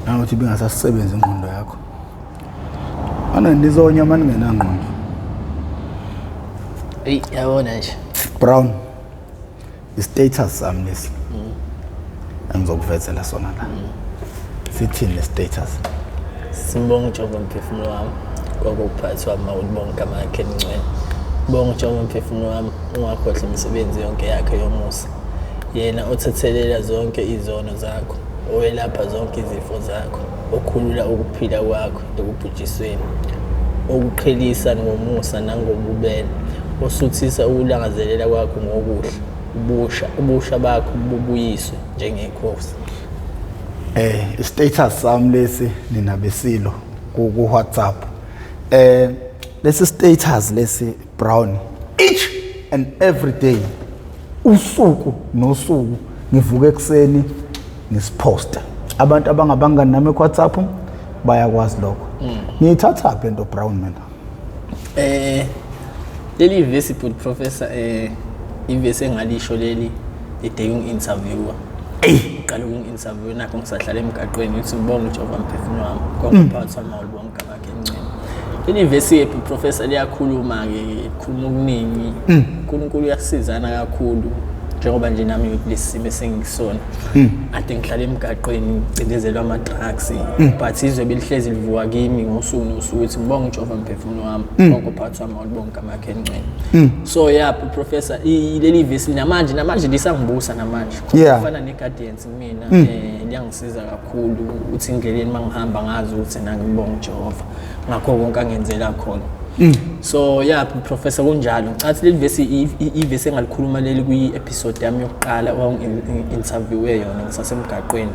Nawuthi bingasasebenza ingqondo yakho. Ana ndizonya manje ngenangqondo. Hey, yabona nje. Brown. I-status sami lesi. Angizokuvezela sona la. Sithini status? Simbonga Jehova mphefumulo wami. Kokuphathwa wami awubonga amagama akhe engcwele. Bonga Jehova mphefumulo wami ungakhohle imisebenzi yonke yakhe yomusa. Yena othethelela zonke izono zakho, owelapha zonke izifo zakho, okhulula ukuphila kwakho ekubhujisweni, okuqhelisa ngomusa nangobubele, osuthisa ukulangazelela kwakho ngokuhle, ubusha bakho bubuyiswe njengekhosi. I-status sami lesi ninabesilo ku WhatsApp. Lesi status lesi Brown each and every day usuku nosuku ngivuka ekseni ngisiposta. Abantu abangabangani nami ku WhatsApp bayakwazi lokho. Ngiyithatha lento Brown mina. Leli verse professor ivesi engalisho leli ide interviewer. Qala ukungi-interview nakho ngisahlala emgaqweni uthi ngibonga uJehova mphefumulo wami kokuphathwa awubonga amagama akhe engcwele. Leli verse professor liyakhuluma ke khuluma okuningi. uNkulunkulu uyasizana kakhulu njengoba nje nami kulesimo sengisona. Ade ngihlala emgaqweni ngicindezelwa ama-drugs but izwe belihlezi livuka kimi ngosuku nosuku ukuthi ngibonga uJehova mphefumulo wami kokuphathwa awubonga amagama akhe engcwele. So yeah professor leli verse namanje lisangibusa namanje kufana ne-guardians mina liyangisiza kakhulu ukuthi indleleni mangihamba ngazi ukuthi ngibonga uJehova ngakho konke angenzela khona. So yeah professor kunjalo ngicathi leli verse ivesi engalikhuluma leli kwi-episode yami yokuqala interview yona ngisasemgaqweni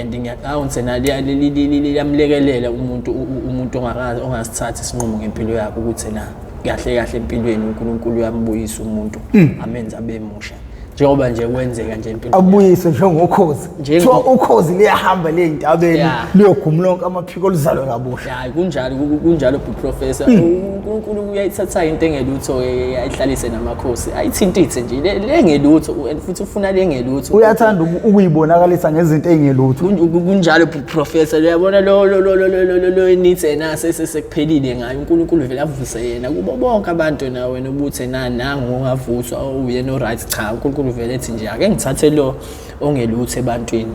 and ngiyaqawunse liyamlekelela umuntu ongasithatha isinqumo ngempilo yakhe ukuthi na kahle empilweni uNkulunkulu uyambuyisa umuntu amenza abe musha njengoba nje kwenzeka nje empilweni abuyise njengokhozi kuthiwa ukhozi liyahamba ley'ntabeni liyoguma lonke amaphiko oluzalwe kabusha. Hayi kunjalo professor uNkulunkulu uyayithatha into engelutho ayihlalise namakhosi ayithintithe nje lengelutho futhi ufuna lengelutho uyathanda ukuyibonakalisa ngezinto engelutho kunjalo professor uyabona lo nithi na sesekuphelile ngayo uNkulunkulu vele avuse yena kubo bonke abantu na wena ubuthi nangu ungavuthwa uyena oright cha uNkulunkulu vele ethi nje ake ngithathe lo ongelutho ebantwini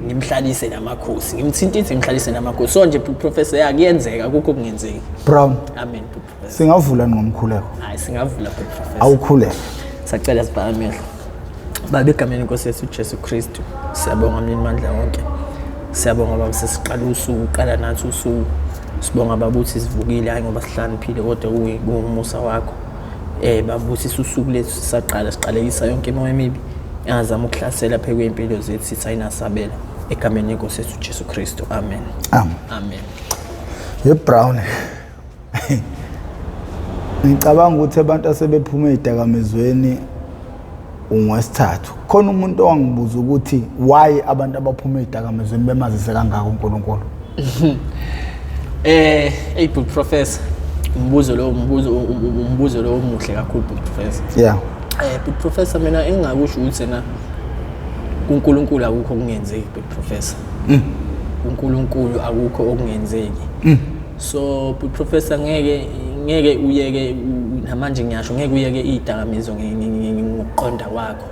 ngimhlalise namakhosi ngimthintithe ngihlalise namakhosi so nje professor yakuyenzeka akukho okungenzeki. Brown Amen. Singavula ngomkhuleko. Hayi singavula professor. Awukhuleke. Sacela sibhala amehlo. Baba egameni lenkosi yethu Jesu Kristu siyabonga mina amandla wonke. Siyabonga baba sesiqala usuku qala nathi usuku. Sibonga baba ukuthi sivukile hayi ngoba sihlaniphile kodwa kungumusa wakho. Babusisa usuku lethu sisaqala siqalekisa yonke imoya emibi engazama ukuhlasela pheke impilo zethu sithi ayinasabela egameni lenkosi yethu Jesu Kristu. Amen. Amen. Brown. Ngicabanga ukuthi abantu asebephuma ezidakamizweni ungwesithathu. Khona umuntu owangibuza ukuthi why abantu abaphuma ezidakamizweni bemazise kangaka uNkulunkulu. Professor umbuzo lo omuhle kakhulu professor. Yeah. Professor mina engingakusho ukuthi na uNkulunkulu akukho okungenzeki professor. uNkulunkulu akukho okungenzeki. So professor ngeke uyeke namanje ngiyasho ngeke uyeke izidakamizwa ngokuqonda kwakho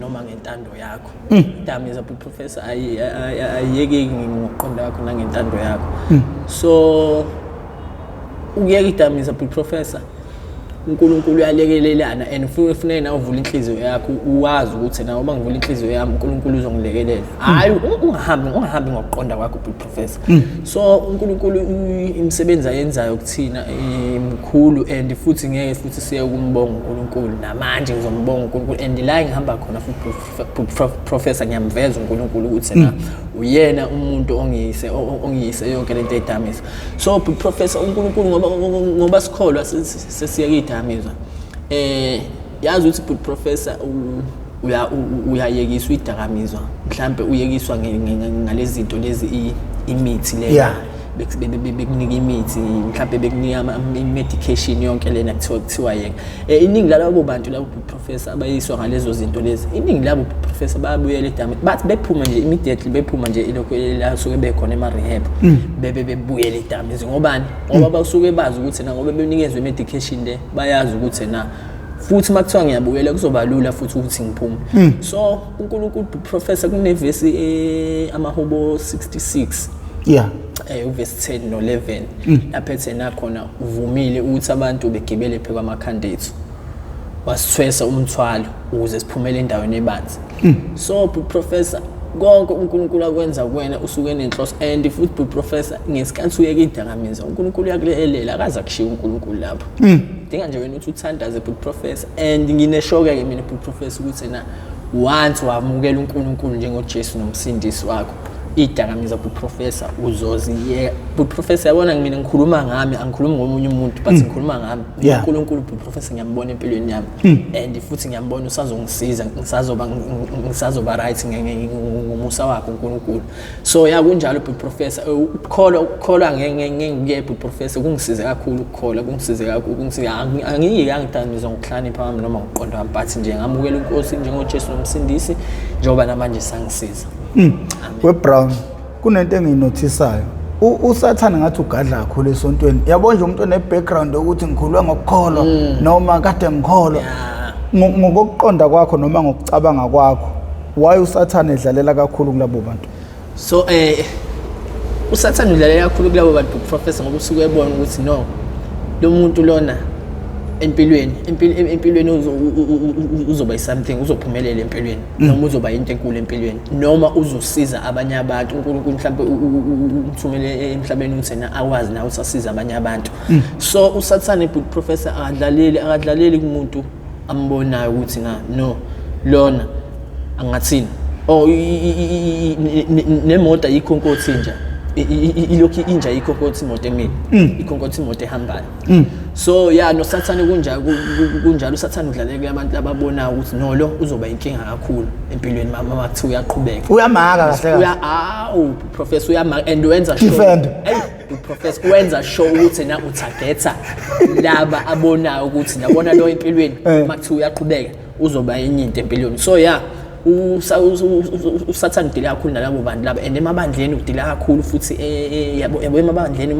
noma ngentando yakho. Izidakamizwa professor ayiyeke ngokuqonda kwakho nangentando yakho. So ukuyeka izidakamizwa professor uNkulunkulu uyalekelelana and ufuna na uvula inhliziyo yakho uwazi ukuthi na uma ngivula inhliziyo yami uNkulunkulu uzongilekelela. Hayi ungahambi ngokuqonda kwakho professor. So uNkulunkulu imisebenzi ayenzayo ukuthina imkhulu and futhi ngeke futhi siye ukumbonga uNkulunkulu namanje ngizombonga uNkulunkulu and la ngihamba khona futhi professor ngiyamveza uNkulunkulu ukuthi na uyena umuntu ongiyise yonke lento edamisa. So professor uNkulunkulu ngoba sikholwa sesiyeke amizwa yazi ukuthi professor uyayekiswa idakamizwa mhlambe uyekiswa ngalezi zinto lezi imithi leyo bekunika imithi mhlawumbe bekunika medication yonke lena kuthiwa yeke iningi lalabo bantu labo professor abayiswa ngalezo zinto lezi iningi labo professor bayabuyela edamini bathi bephuma nje immediately bephuma nje ilokho la suke bekhona ema rehab bebuyela edamini ngobani ngoba basuke bazi ukuthi na ngoba benikezwe medication le bayazi ukuthi na futhi makuthiwa ngiyabuyela kuzoba lula futhi ukuthi ngiphume so uNkulunkulu professor kunevesi amahubo 66 yeah uverse 10 no 11 lapha ethena khona uvumile ukuthi abantu begibele phekwa amakhandethu wasithwesa umthwalo ukuze siphumele endaweni ebanzi so professor konke uNkulunkulu akwenza kuwena usuke nenhloso and futhi professor ngesikhathi uyeke idakamiza uNkulunkulu uyakulelela akaza kushiya uNkulunkulu lapho dinga nje wena uthi uthandaze professor and ngineshoke ke mina professor ukuthi na once wamukela uNkulunkulu njengoJesu nomsindisi wakho idakamiza professor uzoziye professor yabona mina ngikhuluma ngami angikhulumi ngomunye umuntu but ngikhuluma ngami uNkulunkulu professor ngiyambona empilweni yami and futhi ngiyambona usazongisiza ngisazoba right ngomusa wakho uNkulunkulu so ya kunjalo professor ukukholwa ngeke professor kungisize kakhulu ukukholwa kungisize kakhulu angiyike angidamizwa ngokuhlanipha phambi noma ngokuqonda wami but nje ngamukela uNkosi njengoJesu nomsindisi njengoba namanje sangisiza weBrown kunento enginotisayo uSathane ngathi ugadla kakhulu esontweni yabo nje umuntu one background ukuthi ngikhulwa ngokukholwa noma kade ngikholwa ngokuqonda kwakho noma ngokucabanga kwakho why uSathane edlalela kakhulu kulabo bantu so uSathane udlalela kakhulu kulabo bantu professor ngoba usuke ebona ukuthi no lo muntu lona empilweni uzoba something uzophumelela empilweni noma uzoba into enkulu empilweni noma uzosiza abanye abantu uNkulunkulu mhlawumbe umthumele emhlabeni uthena akwazi nawe usasiza abanye abantu so uSathane professor akadlaleli kumuntu ambonayo ukuthi no lona angathini nemoto ayikhonkothe nje ilokhu inja ikhonkothe imoto emini ikhonkothe imoto ehambayo so no Sathane kunjalo uSathane udlalela abantu ababona ukuthi no lo uzoba inkinga kakhulu empilweni mama kuthi uyaqhubeka uyamaka kahle professor uyamaka and wenza show professor wenza show ukuthi na uthagetha laba abonayo ukuthi nabona lo empilweni makuthi uyaqhubeka uzoba enye into empilweni so uSathane udila kakhulu nalabo bantu laba and emabandleni udila kakhulu futhi yabo emabandleni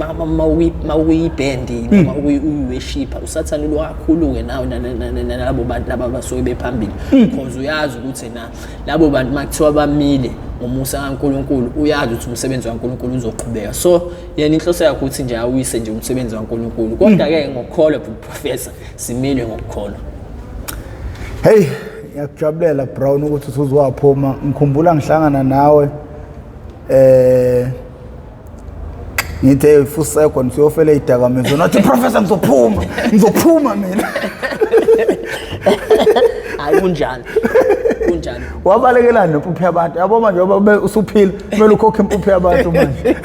mawuyiband noma uyiworship uSathane lo kakhulu ke nawe nalabo bantu laba basuke bephambili because uyazi ukuthi na labo bantu makuthiwa bamile ngomusa kaNkulunkulu uyazi ukuthi umsebenzi kaNkulunkulu uzoqhubeka so yena inhloso yakhe ukuthi nje awise nje umsebenzi kaNkulunkulu kodwa ke ngokukholwa professor simile ngokukholwa hey yakujabulela Brown ukuthi usuzowaphuma ngikhumbula ngihlangana nawe ngithe full second siyofela idakamizo nathi professor ngizophuma mina hayi kunjani wabalekelana nempuphu yabantu yabo manje ngoba usuphila kumele ukhokhe impuphu yabantu manje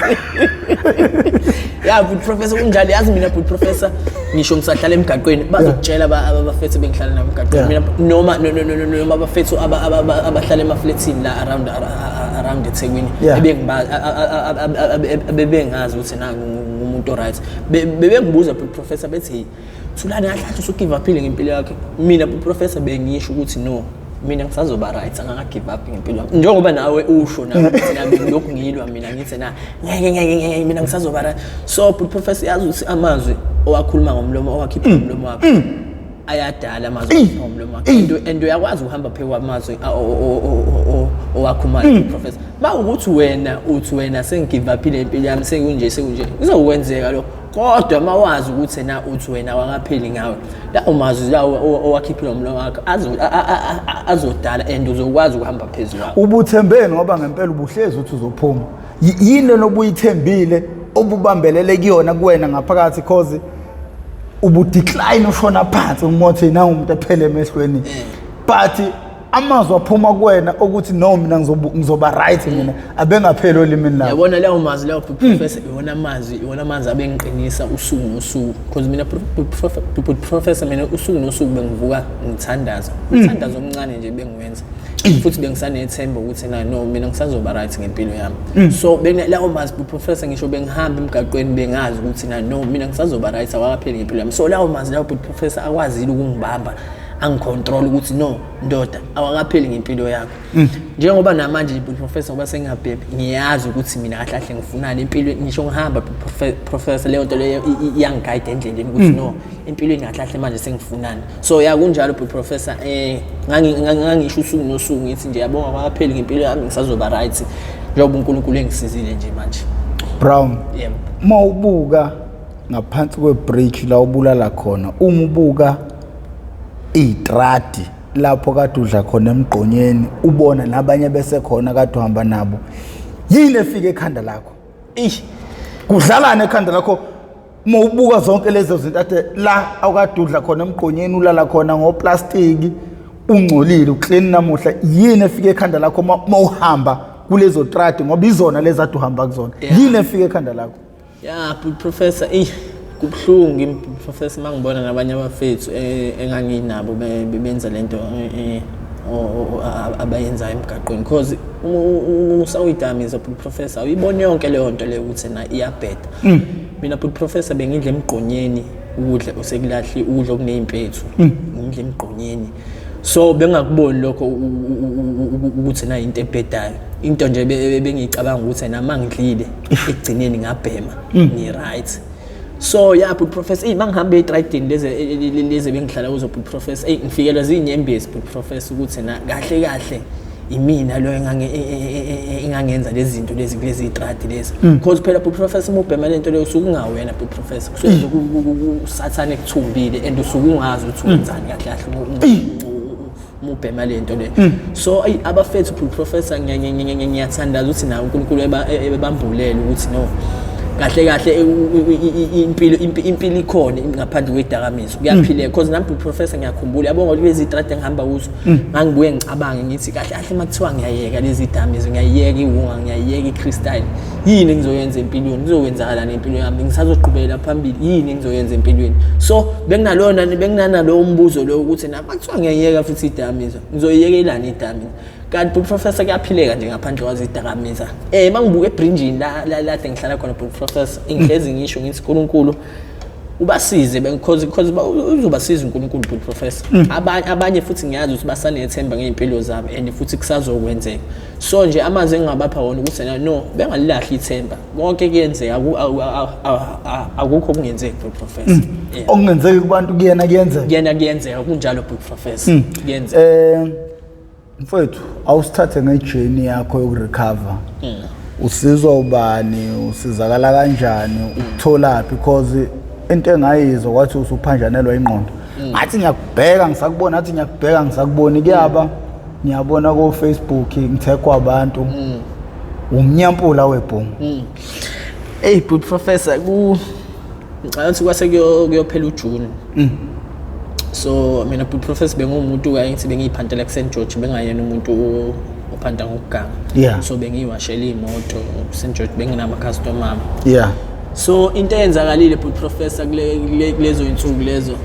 professor kunjani yazi mina professor ngisho ngisahlala emgaqweni bazokutshela abafethu bengihlala nabo emgaqweni mina noma abafethu abahlala emaflatini la around eThekwini bebengazi ukuthi na ngumuntu right bebengibuza professor bethi Thulani ngathi usugive up ngempilo yakhe mina professor bengisho ukuthi no mina ngisazoba right angaka give up ngempilo yami njengoba nawe usho na ukuthi lokhu ngiyilwa mina ngithi na mina ngisazoba right so professor yazi ukuthi amazwi owakhuluma ngomlomo owakhipha ngomlomo wakho ayadala amazwi ngomlomo wakho and uyakwazi ukuhamba phezulu amazwi owakhuluma professor mawukuthi wena sengigive up impilo yami sekunje kuzokwenzeka lokho kodwa mawazi ukuthi na uthi wena wangapheli ngawe la umazwi lawo owakhiphila umlomo wakho azodala and uzokwazi ukuhamba phezulu wakho ubuthembeni ngoba ngempela ubuhlezi uthi uzophuma yini lobuyithembile obubambelele kuyona kuwena ngaphakathi cause ubudecline ushona phansi umothi na umuntu ephele emehlweni but amazwi aphuma kuwena ukuthi no mina ngizoba right mina abengapheli olimini lapho yabona lawo mazwi lawo professor iwona manzi abengiqinisa usuku nosuku because mina professor mina usuku nosuku bengivuka ngithandaza umthandazo omncane nje bengiwenza futhi bengisanethemba ukuthi no mina ngisazoba right ngempilo yami. So lawo mazwi but professor ngisho bengihamba emgaqweni bengazi ukuthi no mina ngisazoba right awakapheli ngempilo yami. So lawo mazwi lawo but professor akwazile ukungibamba angicontrol ukuthi no ndoda awakapheli ngempilo yakho. Njengoba namanje but professor ngoba sengiyabhebhe ngiyazi ukuthi mina kahle kahle ngifunani empilweni ngisho ngihamba professor leyo nto leyo iyangiguide endleleni ukuthi no empilweni kahle kahle manje sengifunani. So ya kunjalo but professor ngangisho usuku nosuku ngithi nje yabonga awakapheli ngempilo yami ngisazoba right njengoba uNkulunkulu engisizile nje manje. Brown mawubuka ngaphansi kwebridge la ubulala khona umubuka itradi lapho kade udla khona emgqonyeni ubona nabanye bese khona kade uhamba nabo yini efike ekhanda lakho kudlalana ekhanda lakho mawubuka zonke lezo zinto athe la awukade udla khona emgqonyeni ulala khona ngoplastiki ungcolile uclean namuhla yini efike ekhanda lakho mawuhamba kulezo tradi ngoba izona lezi ade uhamba kuzona yini efike ekhanda lakho professor kubhlungu professor mangibona nabanye abafethu enganginabo benza lento abayenza emgaqweni because usawidamiza professor uyibona yonke leyo nto leyo ukuthi na iyabheda. Mina professor bengidle emgqonyeni ukudla usekulahli ukudla okunempethu ngidle emgqonyeni. So bengakuboni lokho ukuthi na into ebhedayo into nje bengicabanga ukuthi nama ngidlile egcineni ngabhema ni right. So but professor mangihambe etradini leze bengihlala kuzo but professor ngifikelwa zinyembezi but professor ukuthi na kahle kahle imina lo engangenza lezi zinto lezi kulezi tradi lezi because phela but professor mubhema lento leyo usukungawena but professor kusuke usathane ekuthumbile and usukungazi ukuthi wenzani kahle kahle mubhema lento le. So abafethu but professor ngiyathandaza ukuthi na uNkulunkulu ebambulele ukuthi no kahle kahle impilo ikhona ngaphandle kwedakamizwa kuyaphileka because nami professor ngiyakhumbula yabonga lezi trade engihamba kuzo ngangibuye ngicabange ngithi kahle kahle makuthiwa ngiyayeka lezi dakamizwa ngiyayeka iwunga ngiyayeka iCrystal yini ngizoyenza empilweni ngizokwenzakala nempilo yami ngisazoqhubekela phambili yini ngizoyenza empilweni. So benginalo umbuzo lo ukuthi na makuthiwa ngiyayeka futhi idakamizwa ngizoyiyekelana idakamizwa kanti professor kuyaphileka nje ngaphandle kwazi idakamizwa. Mangibuka ebridgini la ngihlala khona professor ingihlezi ngisho ngithi uNkulunkulu ubasize because uzobasiza uNkulunkulu professor. Abanye futhi ngiyazi ukuthi basanethemba ngeimpilo zabo and futhi kusazokwenzeka. So nje amazwi engingabapha wona ukuthi no bengalilahli ithemba konke kuyenzeka akukho okungenzeki professor. Okungenzeki kubantu kuyenzeka kunjalo professor kuyenzeka. Mfowethu awusithathe ngejourney yakho yokurecover usizwa ubani usizakala kanjani ukuthola because into engayizwa kwathi usuphanjanelwa ingqondo ngathi ngiyakubheka ngisakubona ngathi ngiyakubheka ngisakubona kuyaba ngiyabona ko Facebook ngithekwa abantu umnyampula webhungu but professor ngicabanga ukuthi kwase kuyophela uJune. So mina but professor bengumuntu ngithi bengiyiphantela kuSt George bengayena umuntu ophanda ngokuganga. So bengiwashela imoto kuSt George benginama customer. So into eyenzakalile but professor kulezo insuku lezo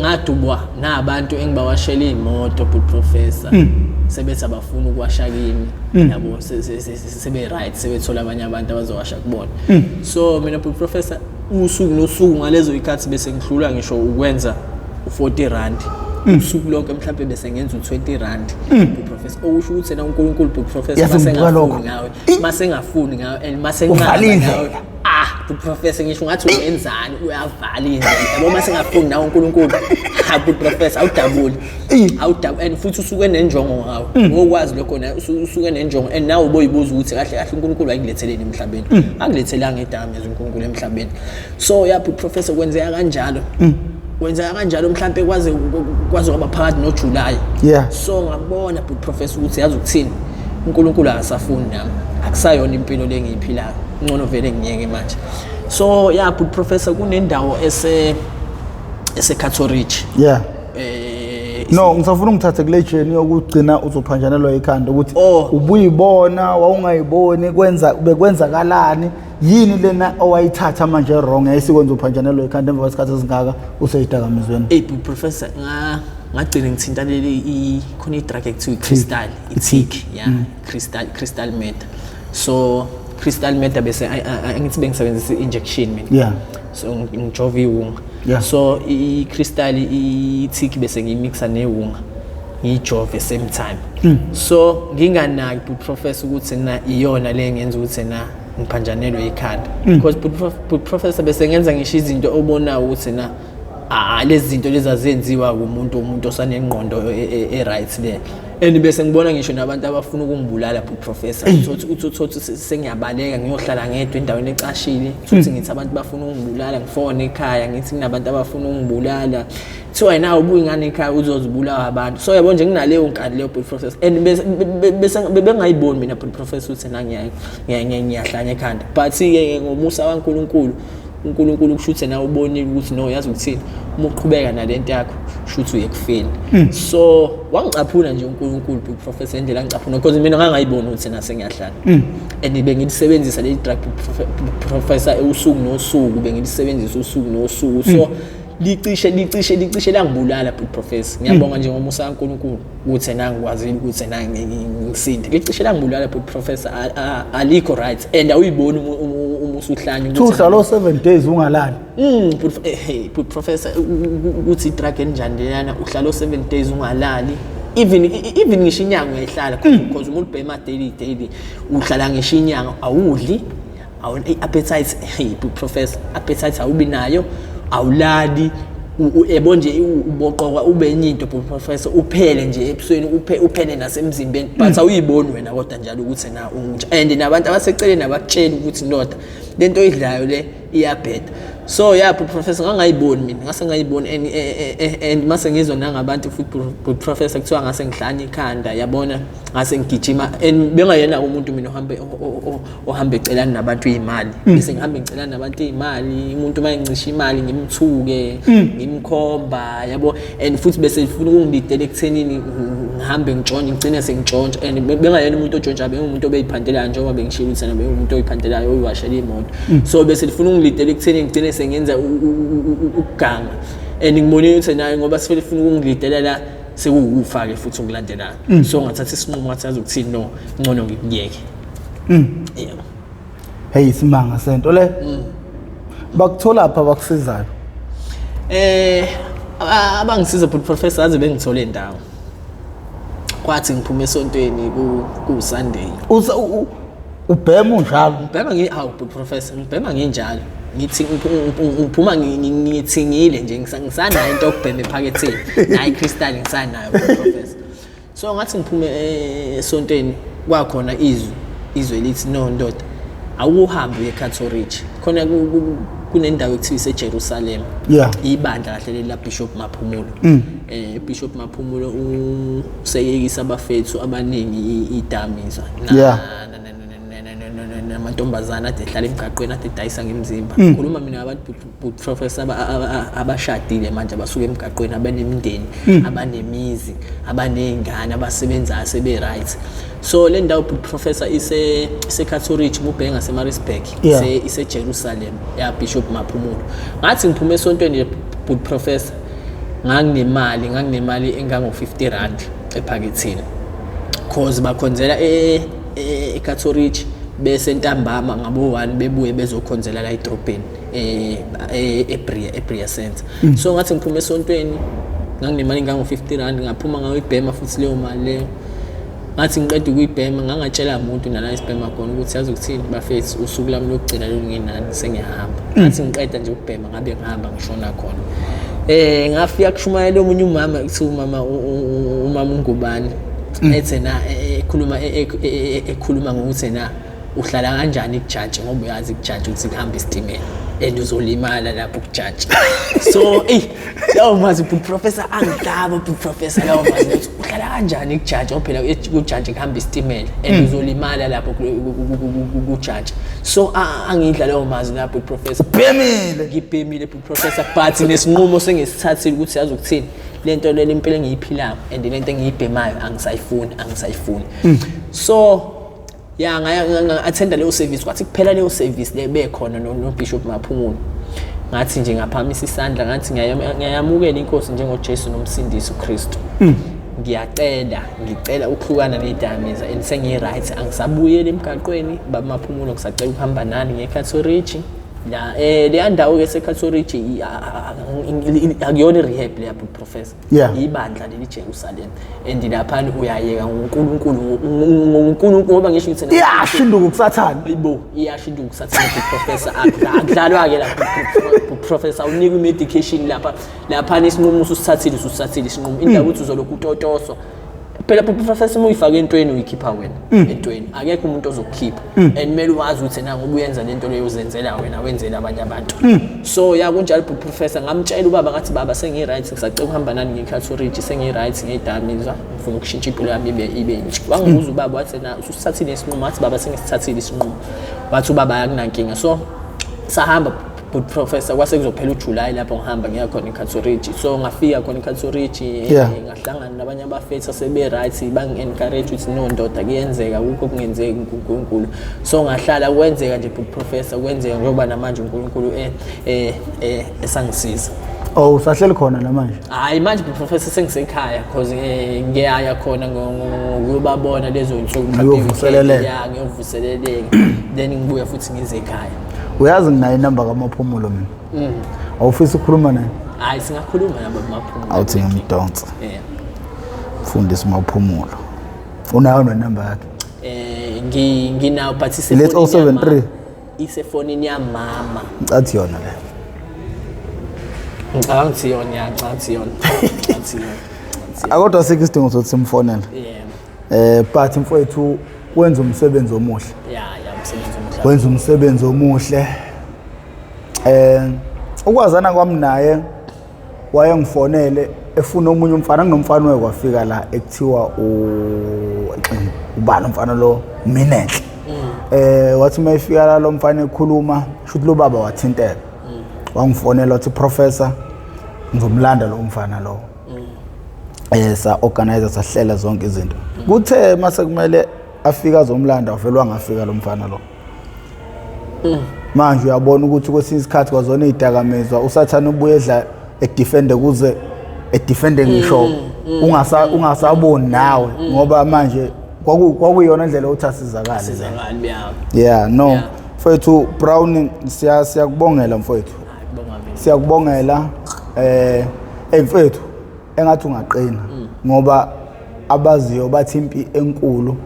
ngadubwa nabantu engibawashela imoto but professor sebethi abafuna ukuwasha kimi yabo sebe right sebethola abanye abantu abazowasha kubona. So mina but professor usuku nosuku ngalezo ikhathi bese ngihlula ngisho ukwenza u40 usuku lonke mhlawumbe bese ngenza u20 professor okusho ukuthi na uNkulunkulu professor masengafuni ngawe and masengavala ngawe professor ngisho ngathi wenzani uyavala indlela yabo masengafuni nawe uNkulunkulu professor awudabuli and futhi usuke nenjongo ngawe ngokwazi lokho na usuke nenjongo and nawe uboyibuza ukuthi kahle kahle uNkulunkulu ayiletheleni emhlabeni akulethelanga idakamizwa uNkulunkulu emhlabeni. So professor kwenzeka kanjalo mhlawumbe kwaze kwaba phakathi noJuly. So ngabona professor ukuthi yazi ukuthini uNkulunkulu akasafuni nami akusayona impilo lengiyiphilayo ngcono vele ngiyeke manje. So professor kunendawo eseCathoridge. No ngisafuna ungithathe kule journey yokugcina uzophanjanelwa ekhanda ukuthi ubuyibona wawungayiboni bekwenzakalani yini lena owayithatha manje wrong yayisikwenza uphanjanelwa ekhanda emva kwesikhathi esingaka useyidakamizweni. Professor ngagcina ngithinta leli khona i-drug ekuthiwa i-crystal i-tick yeah crystal meth so crystal meth bese angithi bengisebenzisa i-injection mina yeah so ngijova iwunga yeah so i-crystal i-tick bese ngiyimixa newunga ngijove same time so nginganaki professor ukuthi na iyona le ngenza ukuthi na ngiphanjanelwe ikhanda because professor bese ngenza ngisho izinto obona ukuthi na lezi zinto lezazenziwa umuntu osanengqondo right there and bese ngibona ngisho nabantu abafuna ukungibulala professor uthi sengiyabaleka ngiyohlala ngedwa endaweni ecashile futhi ngithi abantu bafuna ukungibulala ngifone ekhaya ngithi kunabantu abafuna ukungibulala so wena ubuye ngane ekhaya uzozibulawa abantu so yabo nje nginaleyo nkani leyo professor and bese bengayiboni mina professor uthi ngiyahlanya ekhanda but ngomusa kaNkuluNkulu uNkulunkulu kushuthe na ubonile ukuthi no yazi ukuthini uma uqhubeka nalento yakho shuthi uyekufela so wangicaphuna nje uNkulunkulu professor indlela ngicaphuna because mina ngangayibona ukuthi nase ngiyahlala and bengilisebenzisa le drug professor usuku nosuku bengilisebenzisa usuku nosuku so licishe langibulala professor ngiyabonga nje ngomusa kaNkulunkulu ukuthi nangikwazi ukuthi nangisinde licishe langibulala professor alikho right and awuyiboni umusuhlanye ukuthi uhlalo 7 days ungalali professor ukuthi drug enjani leyana uhlalo 7 days ungalali even ngisho inyanga uyayihlala because umuntu bhema daily uhlala ngisho inyanga awudli appetite professor appetite awubi nayo awulali ebo nje uboqoka ube inyinto professor uphele nje ebusweni uphele nasemzimbeni but awuyiboni wena kodwa njalo ukuthi na unja and nabantu abaseceleni abakutshela ukuthi ndoda lento oyidlayo le iyabheda so yeah professor ngangayiboni mina ngase ngayiboni and mase ngizwa nangabantu futhi professor kuthiwa ngase ngihlanya ikhanda yabona ngase ngigijima and bengayena umuntu mina ohambe ecelana nabantu imali bese ngihambe ngicelana nabantu imali umuntu mayincisha imali ngimthuke ngimkhomba yabo and futhi bese ngifuna ukungididela ekuthenini ngihambe ngitshonje ngicine sengitshonje and bengayena umuntu otshontsha bengumuntu obeyiphandelayo njengoba bengishilo ukuthi na bengumuntu oyiphandelayo oyiwashela imoto so bese ngifuna ukungididela ekuthenini ngicine sengenza ukuganga and ngibonile ukuthi naye ngoba sifele ufuna ukungidelela sekuwufake futhi ungilandelayo so ngathatha isinqumo ngathi azokuthini no ngcono ngikuyeke yeah hey simanga sento le bakuthola apha bakusizayo abangisiza professor aze bengithole indawo kwathi ngiphume esontweni ku Sunday ubhema unjalo ubhema professor ngibhema nginjalo ngithi ngiphuma ngithingile nje ngisanayo into okubhema ephaketheni nayi crystal ngisanayo professor so ngathi ngiphume esontweni kwakhona izwe lithi no ndoda awuhambe eCatholic khona kunendawo ekuthiwa iseJerusalem ibandla kahle la Bishop Maphumulo Bishop Maphumulo useyekisa abafethu abaningi idamizwa namantombazana ade hlala emgaqweni ade dayisa ngemzimba ngikhuluma mina abantu professor abashadile manje abasuka emgaqweni abanemindeni abanemizi abanezingane abasebenzayo sebe right so le ndawo professor ise Catholic mubhenga seMaritzburg ise Jerusalem ya Bishop Maphumulo ngathi ngiphume esontweni professor nganginemali engango 50 rand ephaketheni cause bakhonzela eCatholic bese ntambama ngabo 1 bebuye bezokhonzela la edrobheni eBria Center so ngathi ngiphume esontweni nganginemali engango 50 rand ngaphuma ngayo ibhema futhi leyo mali leyo ngathi ngiqeda ukuyibhema ngangatshela umuntu nala isibhema khona ukuthi yazi ukuthini bafethu usuku lami lokugcina lunginani sengiyahamba ngathi ngiqeda nje ukubhema ngabe ngihamba ngishona khona ngafika kushumayela omunye umama kuthiwa umama uNgubane ethi na ekhuluma ngokuthi na uhlala kanjani kujaji ngoba uyazi kujaji ukuthi kuhamba isitimela and uzolimala lapho kujaji so lawo mazi professor angidaba professor lawo mazi uhlala kanjani kujaji phela kujaji kuhamba isitimela and uzolimala lapho kujaji so angidla lawo mazi lapho professor ngibhemile professor but nesinqumo sengisithathile ukuthi yazi ukuthini lento le impilo engiyiphilayo and lento engiyibhemayo angisayifuni so ya ngaya attenda leyo service kwathi kuphela leyo service le bekhona no Bishop Maphumulo ngathi nje ngaphamisa isandla ngathi ngiyamukela inkosi njengoJesu nomsindisi uKristu. Ngicela ukuhlukana nedameza and sengi-right angisabuyeli emgaqweni bamaphumulo ngisacela ukuhamba nani ngeCatholic la le ndawo ke seCatholic akuyona rehab le yapho professor ibandla leli Jerusalem and lapha uyayeka uNkulunkulu ngoba ngisho ukuthi iyashinduka kusathana yibo iyashinduka kusathana professor akudlalwa ke lapho professor unika medication lapha nesinqumo usithathile isinqumo indawo uthi uzolokhu utotoswa phela professor uyifaka entweni uyikhipha wena entweni akekho umuntu ozokukhipha and kumele wazi ukuthi na ngoba uyenza lento leyo uzenzela wena wenzela abanye abantu so kunjalo professor ngamtshela ubaba ngathi baba sengi-right ngisacela ukuhamba nani ngeCatholic sengi-right ngedamizwa ngifuna ukushintsha impilo yami ibe nje wangibuza ubaba wathi na usithathile isinqumo wathi baba sengisithathile isinqumo wathi ubaba akunankinga so sahamba professor kwase kuzophela uJuly lapho ngihamba ngiya khona eCatholic so ngafika khona eCatholic ngahlangana nabanye abafethu sebe-right bangi-encourage ukuthi no ndoda kuyenzeka ukho kungenzeki uNkulunkulu so ngahlala kwenzeka nje professor kwenzeka njengoba namanje uNkulunkulu esangisiza. Usahleli khona namanje? Hayi manje professor sengisekhaya because ngiyaya khona ngiyobabona lezo insuku ngiyovuseleleka then ngibuya futhi ngize ekhaya. Uyazi nginayo inamba kaMaphumulo mina. Awufisa ukukhuluma naye? Hayi singakhuluma nabo Maphumulo. Awuthi ngimdonsa. Mfundisi Maphumulo. Unayo nenamba yakhe? Nginayo but let's 073 isefonini yamama. Ngathi yona le. Ngathi yona. Akodwa sikisidingo sokuthi simfonele. But mfowethu wenza umsebenzi omuhle. Umsebenzi omuhle. Wenza umsebenzi omuhle. Ukwazana kwami naye wayengifonele efuna omunye umfana nginomfana wekwafika la ekuthiwa ubani umfana lo Minenhle. Wathi mayifika la lo mfana ekhuluma shuthi lo baba wathinteka. Wangifonela wathi professor ngizomlanda lo mfana lo. Sa organizer sahlela zonke izinto. Kuthe mase kumele afika azomlanda wavelwa ngafika lo mfana lo. Manje uyabona ukuthi kwesinye isikhathi kwazona izidakamizwa usathana ubuye edla edefende kuze edefende ngisho ungasaboni nawe ngoba manje kwakuyona indlela ukuthi asizakale. No mfowethu Brown siyakubongela mfowethu. Siyakubongela mfowethu engathi ungaqina ngoba abaziyo bathi impi enkulu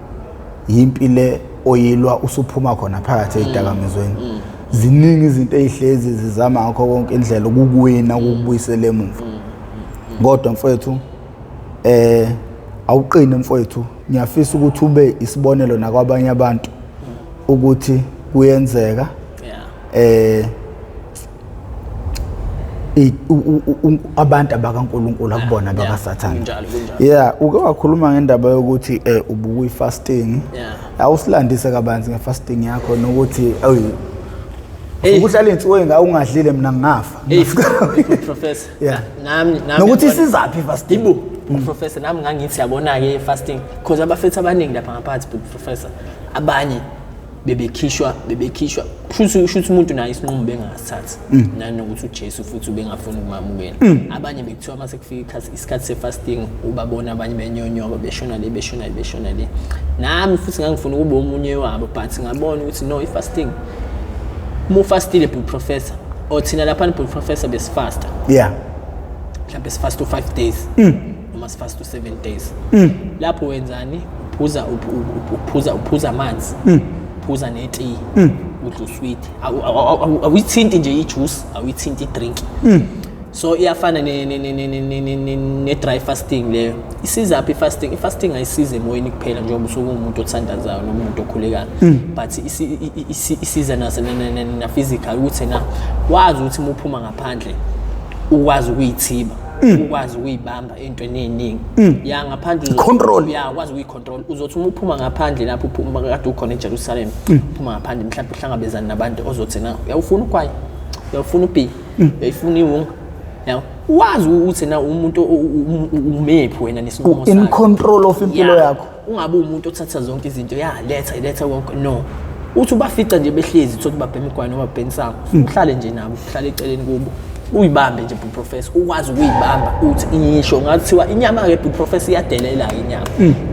yimpi le oyilwa usuphuma khona phakathi ezidakamizweni. Ziningi izinto ezihlezi zizama ngakho konke indlela ukukuwina ukubuyisela emuva. Kodwa mfowethu awuqine mfowethu ngiyafisa ukuthi ube isibonelo nakwabanye abantu ukuthi kuyenzeka. Abantu abakaNkulunkulu akubona abakaSathane. Uke wakhuluma ngendaba yokuthi ubukuyi fasting. Awusilandise kabanzi ngefasting yakho nokuthi ukuhlala insuku enga ungadlile mina ngingafa. Professor. Nami nokuthi isizaphi fasting? Professor nami ngangithi yabona ke fasting because abafethu abaningi lapha ngaphansi professor abanye bebekhishwa shuthi umuntu naye isinqumo bengasithathi nanokuthi uJesu futhi ubengafuni ukumamukela. Abanye bekuthiwa mase kufika isikhathi sefasting ubabona abanye benyonyoba beshona le nami futhi ngangifuna ukuba umunye wabo but ngabona ukuthi no ifasting mu fastile professor othina lapha professor besifasta mhlawumbe sifasta 5 days noma sifasta 7 days lapho wenzani uphuza amanzi uphuza netea udla usweet awuyithinti nje ijuice awuyithinti idrink so iyafana ne dry fasting leyo isizaphi ifasting ayisize emoyeni kuphela njengoba usuku umuntu othandazayo noma umuntu okhulekayo but isiza na physical ukuthi na wazi ukuthi uphuma ngaphandle ukwazi ukuyithiba ukwazi ukuyibamba entweni eziningi ngaphandle control wazi ukuyicontrol uzothi uphuma ngaphandle lapho uphuma kade ukhona eJerusalem uphuma ngaphandle mhlawumbe uhlangabezana nabantu ozothi na uyawufuna ukwaya uyawufuna ubhi uyafuna iwunga wazi ukuthi na umuntu umephi wena nesinqumo sakho in control of impilo yakho ungabe umuntu othatha zonke izinto letha konke no uthi ubafica nje behlezi uthi babhema igwayi noma babhenisango uhlale nje nabo uhlale eceleni kubo uyibambe nje big professor ukwazi ukuyibamba uthi ngisho ngathiwa inyama ke big professor iyadelela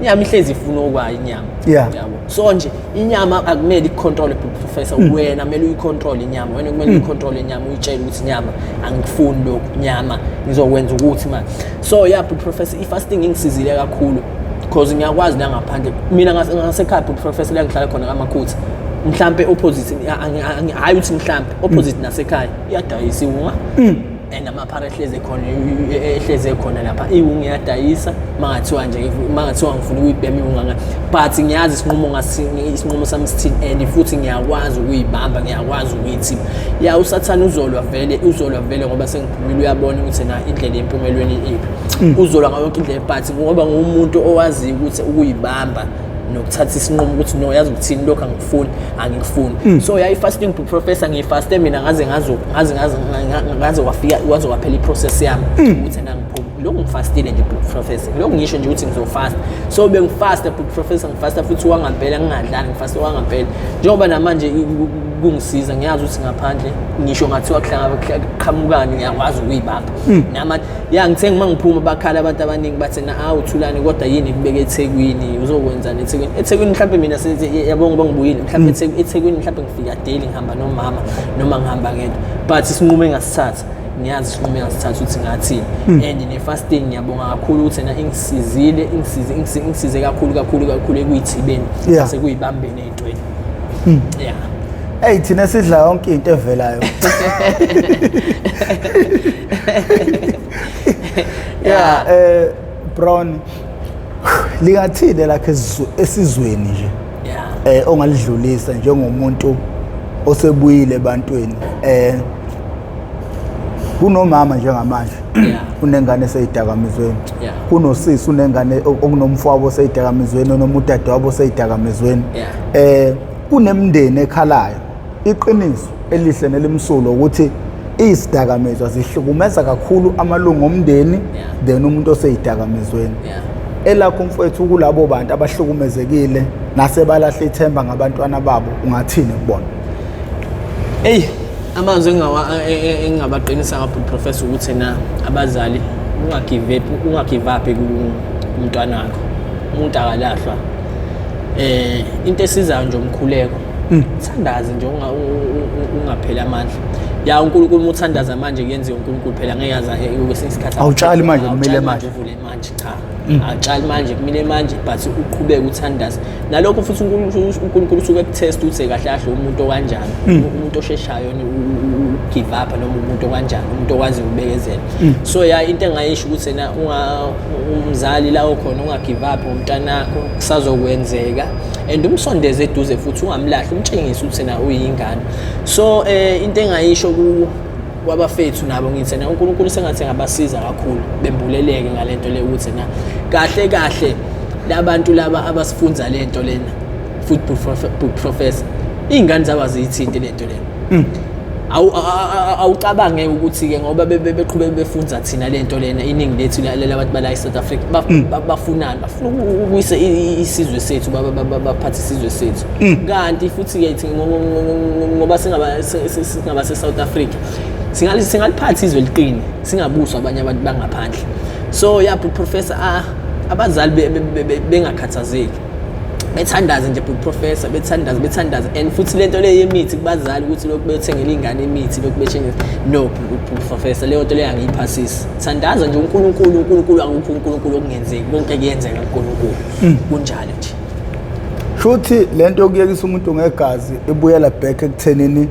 inyama ihlezi ifuna okwayo inyama yabo so nje inyama akumele icontrol big professor wena kumele uyicontrol inyama wena kumele uyicontrol inyama uyitshela ukuthi inyama angifuni lokho inyama ngizokwenza ukuthi manje so big professor ifasting ingisizile kakhulu because ngiyakwazi la ngaphandle mina ngasekhaya big professor la ngihlala khona kaMakhutha mhlambe opposite hayi uthi mhlambe opposite nasekhaya iyadayisa iwunga and amaphara ehleze khona lapha iwunga iyadayisa mangathiwa nje mangathiwa ngifuna ukuyibhema iwunga but ngiyazi isinqumo sami sithini and futhi ngiyakwazi ukuyibamba ngiyakwazi ukuyithima usathana uzolwa vele ngoba sengiphumile uyabona ukuthi na indlela yempumelweni iphi uzolwa ngayo yonke indlela but ngoba ngumuntu owazi ukuthi ukuyibamba nokuthatha isinqumo ukuthi no yazi ukuthini lokho angikufuni so ifasting professor ngifaste mina ngaze waphela iprocess yami ukuthi nangiphuma lokho ngifastile nje professor lokho ngisho nje ukuthi ngizofasta so bengifasta professor ngifasta futhi wangempela ngingadlali ngifasta wangempela njengoba namanje kungisiza ngiyazi ukuthi ngaphandle ngisho ngathiwa qhamukani ngiyakwazi ukuyibamba nama ngithenga mangiphuma bakhala abantu abaningi bathi na uthulani kodwa yini kubeke eThekwini uzokwenzani eThekwini mhlawumbe mina yabonga bangibuyile mhlawumbe eThekwini mhlawumbe ngifika daily ngihamba nomama noma ngihamba ngedwa but isinqumo engasithatha ngiyazi isinqumo engasithatha ukuthi ngathini and ne-fasting ngiyabonga kakhulu ukuthi na ingisize kakhulu ekuyithibeni sekuyibambeni ey'ntweni hey thina sidla yonke into evelayo Brown lingathini lakhe esizweni nje ongalidlulisa njengomuntu osebuyile ebantwini kunomama njengamanje unengane eseyidakamizweni kunosisi unengane okunomfowabo oseyidakamizweni noma udadewabo oseyidakamizweni kunemndeni ekhalayo iqiniso elihle nelimsulo ukuthi izidakamizwa zihlukumeza kakhulu amalungu omndeni then umuntu oseyidakamizweni elakho mfowethu kulabo bantu abahlukumezekile nasebalahla ithemba ngabantwana babo ungathini kubona amazwi engingabaqinisa ngapha professor ukuthi na abazali ungagive up kumntwana wakho umuntu akalahlwa into esizayo nje umkhuleko thandaze nje ungaphela amandla uNkulunkulu umthandaza manje kuyenziwa uNkulunkulu phela ngeke yaza kwesinye isikhathi awutshali manje kumele manje uvule manje cha awutshali manje kumele manje but uqhubeke uthandaze nalokho futhi uNkulunkulu usuke ekutest uthi kahle kahle umuntu okanjani umuntu osheshayo give up noma umuntu okanjani umuntu okwazi ukubekezela so into engayisho ukuthi na umzali la okhona ungagive up umntanakho kusazokwenzeka and umsondeze eduze futhi ungamlahli umtshengise ukuthi na uyingane so into engayisho kwabafethu nabo ngithi na uNkulunkulu sengathi ngabasiza kakhulu bembuleleke ngalento le ukuthi na kahle labantu laba abasifunza lento lena football professor ingane zaba ziyithinte lento lena awucabange ukuthi ke ngoba beqhubeka befunza thina lento lena iningi lethu labantu bala eSouth Africa bafunani bafuna ukuyise isizwe sethu baphatha isizwe sethu kanti futhi ke ngoba singaba seSouth Africa singaliphatha izwe liqine singabuswa abanye abantu bangaphandle so professor abazali bengakhathazeki bethandaze nje professor bethandaze and futhi lento le yemithi kubazali ukuthi lokhu bethengela ingane imithi lokhu betshengisa no professor leyo nto le angiyiphasisi thandaza nje uNkulunkulu akukho uNkulunkulu okungenzeki konke kuyenzeka uNkulunkulu kunjalo nje futhi lento yokuyekisa umuntu ngegazi ebuyela back ekuthenini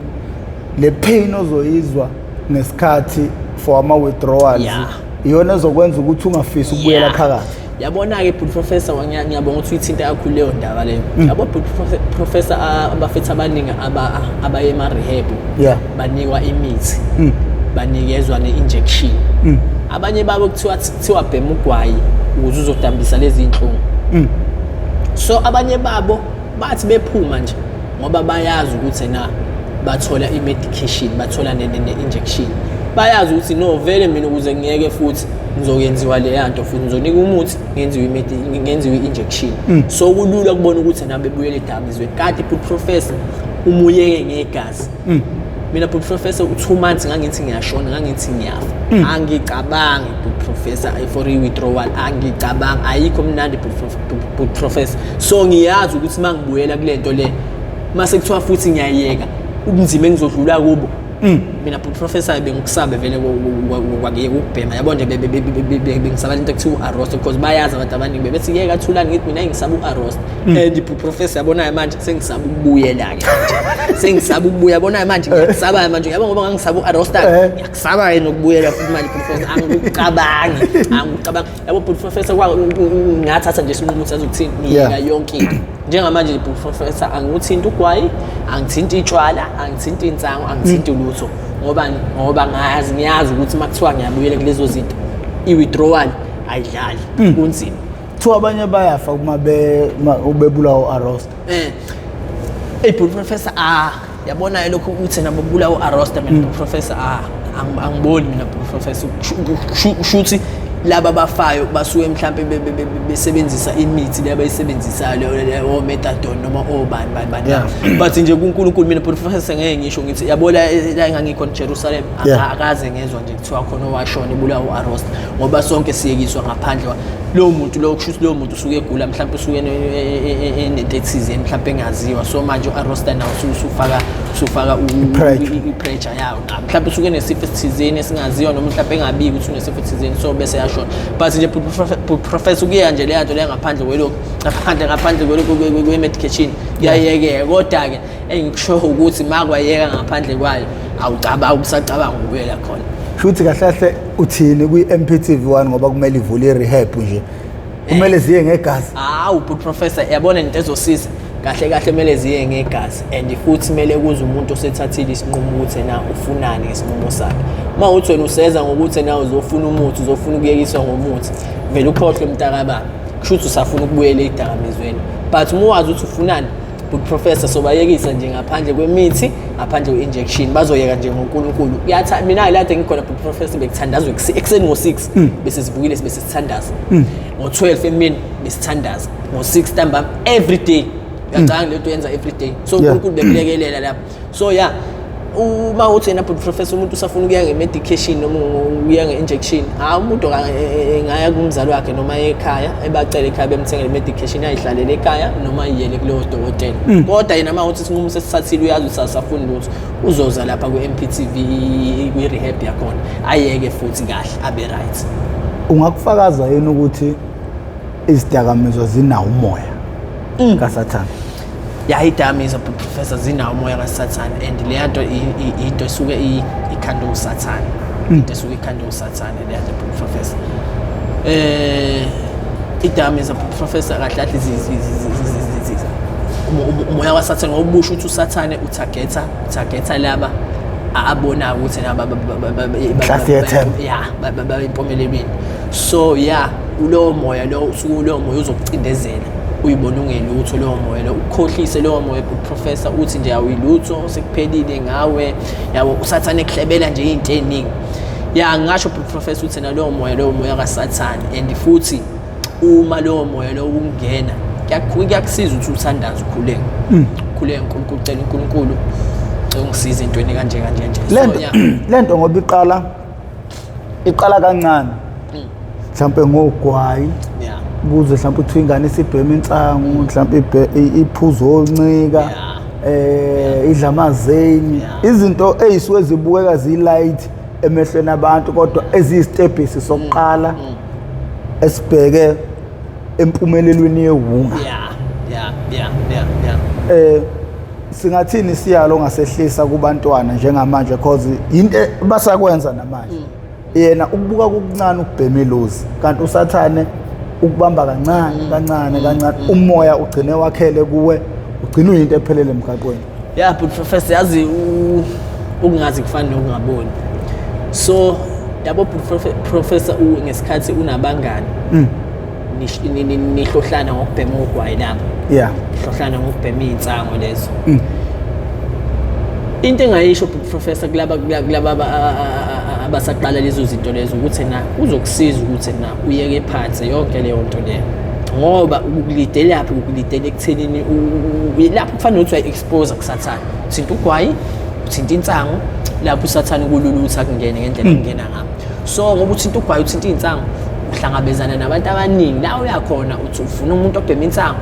le pain ozoyizwa nesikhathi for ama withdrawals iyona ezokwenza ukuthi ungafisi ukubuyela phakathi yabona ke professor ngiyabonga ukuthi uyithinta kakhulu leyo ndaba leyo yabo professor abafethu abaningi abaye ema rehab banikwa imithi banikezwa ne-injection abanye babo kuthiwa bhema ugwayi ukuze uzodambisa lezi inhlungu so abanye babo bathi bephuma nje ngoba bayazi ukuthi na bathola i-medication bathola ne-injection bayazi ukuthi no vele mina ukuze ngiyeke futhi ngizoyenziwa le yanto futhi ngizonika umuthi ngenziwe i-injection so kulula kubona ukuthi nami bebuyele edakamizweni kanti futhi professor umuyeke ngegazi mina futhi professor u2 months ngangithi ngiyashona ngangithi ngiyafa angicabangi futhi professor for i-withdrawal angicabangi ayikho mnandi futhi professor so ngiyazi ukuthi mangibuyela kulento le mase kuthiwa futhi ngiyayeka ubunzima engizodlula kubo mina professor bengikusaba vele kwakuyeka ukubhema yabo nje bengisaba into ekuthiwa u-arrest because bayazi abantu abaningi bethi yeka thulani ngithi mina ngisaba u-arrest and professor yabonayo manje sengisaba ukubuyela-ke sengisaba ukubuya yabonayo manje ngiyasaba manje yabo ngoba ngangisaba u-arrest ngiyakusaba nokubuyela futhi manje professor angikucabangi yabo professor ngathatha nje isinqumo ukuthi azokuthini ngiyeka yonke into njengamanje professor angikuthinta ugwayi angithinta itshwala angithinta insango angithinta ulutho ngoba ngiyazi ukuthi makuthiwa ngiyabuyela kulezo zinto i-withdrawal ayidlali kunzima kuthiwa abanye bayafa uma bebulawa u-arrest professor yabona lokho ukuthi nabo bulawa u-arrest mina professor angiboni mina professor kushuthi laba bafayo basuke mhlambe besebenzisa imithi laba abayisebenzisayo o methadone noma obani but nje kuNkulunkulu mina professor ngeke ngisho ngithi yabona la engangikho eJerusalem akaze ngezwe nje kuthiwa khona owashona ebulawa u-arrest ngoba sonke siyekiswa ngaphandle lo muntu lo kushuthi lo muntu usuke egula mhlambe usuke enethizeni mhlambe engaziwa so manje u-arrest nawo usufaka i-pressure yawo mhlambe usuke nesifo esithizeni esingaziwa noma mhlambe engabiki ukuthi unesifo esithizeni so bese but nje professor kuya nje le yanto le ngaphandle kwe-medication kuyayekeka kodwa ke engikusho ukuthi makwayeka ngaphandle kwayo awusacabanga ukubuyela khona futhi kahle kahle uthini kwi-MPTV1 ngoba kumele ivule i-rehab nje kumele ziye ngegazi professor yabona into ezosiza kahle kumele ziye ngegazi and futhi kumele kuze umuntu osethathile isinqumo ukuthi na ufunani ngesinqumo sakhe uma uthi wena useza ngokuthi na uzofuna umuthi uzofuna ukuyekiswa ngomuthi vele ukhohlwe mntakababa kushuthi usafuna ukubuyela edakamizweni but uma wazi ukuthi ufunani professor sobayekisa nje ngaphandle kwemithi ngaphandle kwe-injection bazoyeka nje ngoNkulunkulu mina lapho ngikhona professor bekuthandazwa ekuseni ngo6 bese sivukile bese sithandaza ngo12 emini besithandaza ngo6 ntambama every day ngicanga lento yenza every day so uNkulunkulu bekulekelela lapho so uma uthi yena professor umuntu usafuna ukuya nge-medication noma ukuya nge-injection umuntu engaya kumzali wakhe noma ekhaya ebacela ekhaya bemthengele medication ayihlalele ekhaya noma iyele kulowo dokotela kodwa yena uma uthi isinqumo sesithathile uyazi usasafuna lutho uzoza lapha ku-MPTV kwi-rehab yakhona ayeke futhi kahle abe right ungakufakaza yini ukuthi izidakamizwa zinawo umoya kaSathane idakamizwa professor zinawo umoya kaSathane and le yanto into esuke ikhanda uSathane into esuke ikhanda uSathane le yanto professor idakamizwa professor kahle kahle umoya kaSathane ngobusho ukuthi uSathane utargeta laba abona ukuthi naba impumelelweni so ulowo moya lo usuke ulowo moya uzokucindezela uyibona ungelutho lowo moya lo ukhohlise lowo moya professor uthi nje awuyilutho sekuphelile ngawe yabo uSathane eklebela nje izinto eziningi ngisho professor uthi na lowo moya kaSathane and futhi uma lowo moya lo ungena kuyakusiza ukuthi uthandaze ukhuleke uNkulunkulu ucela uNkulunkulu ungisiza intweni kanje lento ngoba iqala kancane mhlawumbe ngogwayi kuze mhlawumbe uthi ingane isibhema insangu mhlawumbe iphuzo oncika idla amazeni izinto ezisuke zibukeka zilight emehlweni abantu kodwa eziyistebhisi sokuqala esibheke empumelelweni yewunga singathini siyalo ngasehlisa kubantwana njengamanje because into basakwenza namanje yena ukubuka kokuncane ukubhema ilozi kanti uSathane ukubamba kancane umoya ugcine wakhele kuwe ugcina uyinto ephelele emgaqweni but professor yazi ukungazi kufana nokungaboni so yabo professor ngesikhathi unabangani nihlohlana ngokubhema ugwayi lapho hlohlana ngokubhema izinsango lezo into engayisho professor kulaba abasaqala lezo zinto lezo ukuthi na uzokusiza ukuthi na uyeke phansi yonke leyo nto leyo ngoba ukulidela lapho ukulidela ekuthenini lapho kufanele ukuthi uyi-expose kusathana uthinta ugwayi uthinta insango lapho usathana kululutha kungene ngendlela kungena ngapho so ngoba uthinta ugwayi uthinta insango uhlangabezana nabantu abaningi la uyakhona uthi ufuna umuntu obhema insango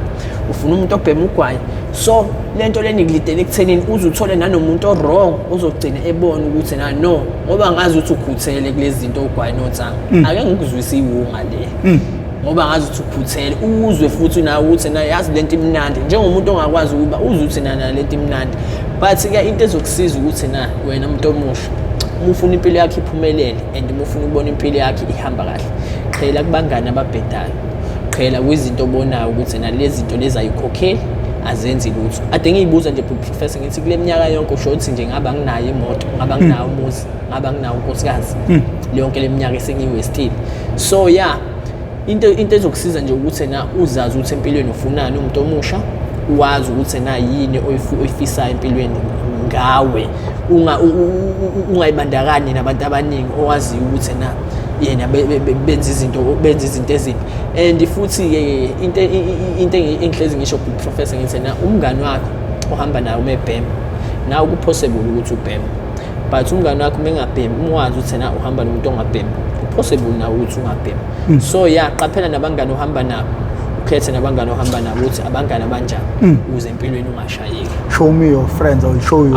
ufuna umuntu obhema ugwayi so lento leni kulidela ekuthenini uzuthole nanomuntu o-wrong uzogcina ebona ukuthi na no ngoba ngazi ukuthi ukhuthele kulezi zinto ugwayi notsango ake ngikuzwise iwunga le ngoba ngazi ukuthi ukhuthele uzwe futhi nawe ukuthi na yazi lento imnandi njengomuntu ongakwazi ukuba uzwe ukuthi na lento imnandi but ke into ezokusiza ukuthi na wena umuntu omusha ufuna impilo yakhe iphumelele and ufuna ukubona impilo yakhe ihamba kahle qhela kubangani ababhedayo qhela kwizinto obonayo ukuthi na lezi zinto lezi ayikhokheli azenzi lutho ade ngiyibuza nje professor ngithi kule minyaka yonke usho ukuthi nje ngaba nginayo imoto ngaba nginayo umuzi ngaba nginayo unkosikazi yonke le minyaka esengiwestile so yeah into ezokusiza nje ukuthi na uzazi ukuthi empilweni ufunani umuntu omusha wazi ukuthi na yini oyifisayo empilweni ngawe ungayibandakanye nabantu abaningi owazi ukuthi na yena benza izinto ezimbi and futhi into engihlezi ngisho professor ngithi na umngani wakho ohamba naye umebhema nawe kupossible ukuthi ubhema but umngani wakho mengabhemi umwazi ukuthi na uhamba nomuntu ongabhemi possible nawe ukuthi ungabhema so yeah qaphela nabangani ohamba nabo ukhethe nabangani ohamba nabo ukuthi abangani abanjani ukuze empilweni ungashayeki show me your friends, I'll show you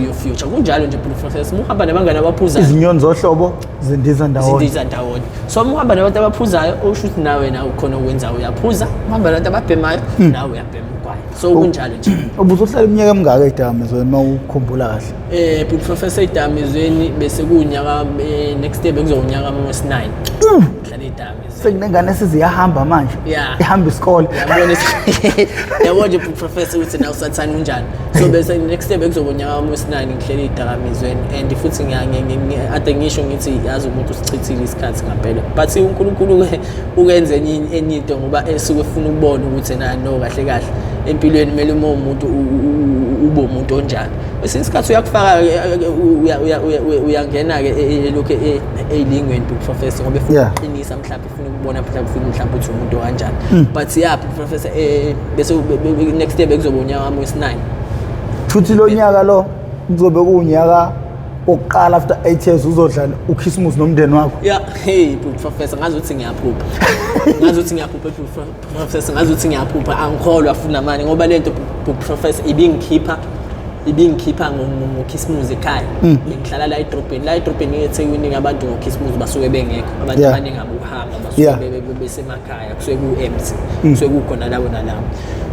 your future kunjalo nje professor uhamba nabangani abaphuzayo izinyoni zohlobo zindiza ndawonye so uhamba nabantu abaphuzayo usho ukuthi nawe na ukhona ukwenza uyaphuza uhamba nabantu ababhemayo nawe uyabhema ugwayi so kunjalo nje ubuzohlala iminyaka emingaka edamizweni uma ukhumbula kahle professor edamizweni bese kunyaka next year bekuzokunyaka ama-9 hlala edamizweni sekunengane esiziyahamba manje ihamba isikole yabo nje professor uthi na usathana unjani so bese next year bekuzokunyaka ama-9 ngihlele edamizweni and futhi ade ngisho ngithi yazi umuntu usichithile isikhathi ngampela but uNkulunkulu ukenze enye into ngoba esuke ufuna ukubona ukuthi na no kahle kahle empilweni kumele uma umuntu ube umuntu onjani bese isikhathi uyakufaka uyangena ke lokho elingweni professor ngoba efuna uqinisa mhlawumbe ufuna ukubona mhlawumbe uthi umuntu kanjani but yeah professor bese next year bekuzoba unyaka ama-9 futhi lo nyaka lo kuzobe kuunyaka oqala after 8 years uzodlala uChristmas nomndeni wakho hey professor ngazuthi ngiyaphupha professor ngazuthi ngiyaphupha angikholwa funa manje ngoba lento professor ibingikhipha ngoChristmas ekhaya ngihlala la edrobheni eThekwini abantu ngoChristmas basuke bengekho abantu abaningi abuhanga basuke besemakhaya kusuke ku-empty kusuke kukhona labo nalabo